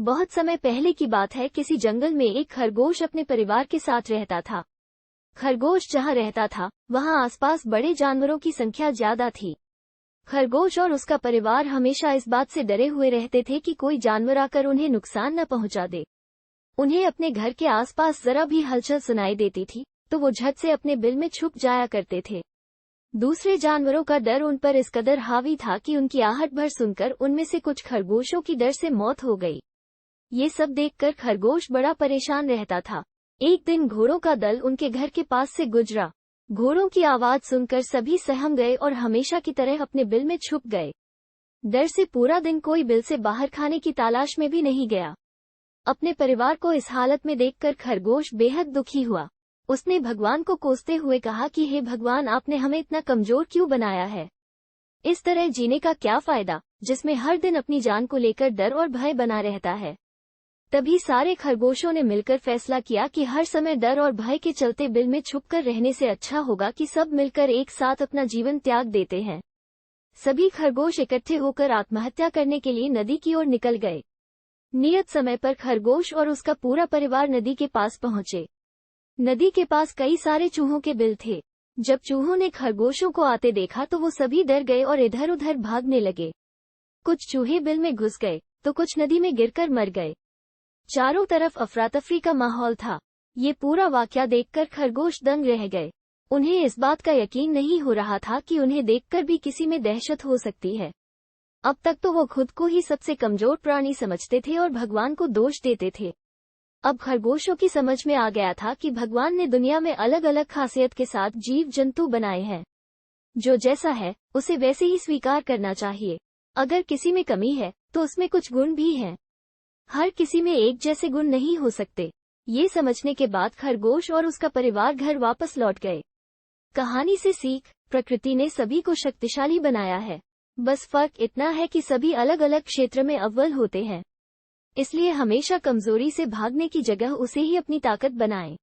बहुत समय पहले की बात है, किसी जंगल में एक खरगोश अपने परिवार के साथ रहता था। खरगोश जहाँ रहता था वहाँ आसपास बड़े जानवरों की संख्या ज्यादा थी। खरगोश और उसका परिवार हमेशा इस बात से डरे हुए रहते थे कि कोई जानवर आकर उन्हें नुकसान न पहुँचा दे। उन्हें अपने घर के आसपास जरा भी हलचल सुनाई देती थी तो वो झट से अपने बिल में छुप जाया करते थे। दूसरे जानवरों का डर उन पर इस कदर हावी था कि उनकी आहट भर सुनकर उनमें से कुछ खरगोशों की डर से मौत हो गई। ये सब देखकर खरगोश बड़ा परेशान रहता था। एक दिन घोड़ों का दल उनके घर के पास से गुजरा। घोड़ों की आवाज सुनकर सभी सहम गए और हमेशा की तरह अपने बिल में छुप गए। डर से पूरा दिन कोई बिल से बाहर खाने की तलाश में भी नहीं गया। अपने परिवार को इस हालत में देखकर खरगोश बेहद दुखी हुआ। उसने भगवान को कोसते हुए कहा कि हे भगवान, आपने हमें इतना कमजोर क्यों बनाया है? इस तरह जीने का क्या फायदा, जिसमें हर दिन अपनी जान को लेकर डर और भय बना रहता है। तभी सारे खरगोशों ने मिलकर फैसला किया कि हर समय डर और भय के चलते बिल में छुपकर रहने से अच्छा होगा कि सब मिलकर एक साथ अपना जीवन त्याग देते हैं। सभी खरगोश इकट्ठे होकर आत्महत्या करने के लिए नदी की ओर निकल गए। नियत समय पर खरगोश और उसका पूरा परिवार नदी के पास पहुंचे। नदी के पास कई सारे चूहों के बिल थे। जब चूहों ने खरगोशों को आते देखा तो वो सभी डर गए और इधर उधर भागने लगे। कुछ चूहे बिल में घुस गए तो कुछ नदी में गिरकर मर गए। चारों तरफ अफरा-तफरी का माहौल था। ये पूरा वाकया देखकर खरगोश दंग रह गए। उन्हें इस बात का यकीन नहीं हो रहा था कि उन्हें देखकर भी किसी में दहशत हो सकती है। अब तक तो वो खुद को ही सबसे कमजोर प्राणी समझते थे और भगवान को दोष देते थे। अब खरगोशों की समझ में आ गया था कि भगवान ने दुनिया में अलग अलग खासियत के साथ जीव जंतु बनाए हैं। जो जैसा है उसे वैसे ही स्वीकार करना चाहिए। अगर किसी में कमी है तो उसमें कुछ गुण भी हैं। हर किसी में एक जैसे गुण नहीं हो सकते। ये समझने के बाद खरगोश और उसका परिवार घर वापस लौट गए। कहानी से सीख, प्रकृति ने सभी को शक्तिशाली बनाया है। बस फर्क इतना है कि सभी अलग अलग क्षेत्र में अव्वल होते हैं। इसलिए हमेशा कमजोरी से भागने की जगह उसे ही अपनी ताकत बनाएं।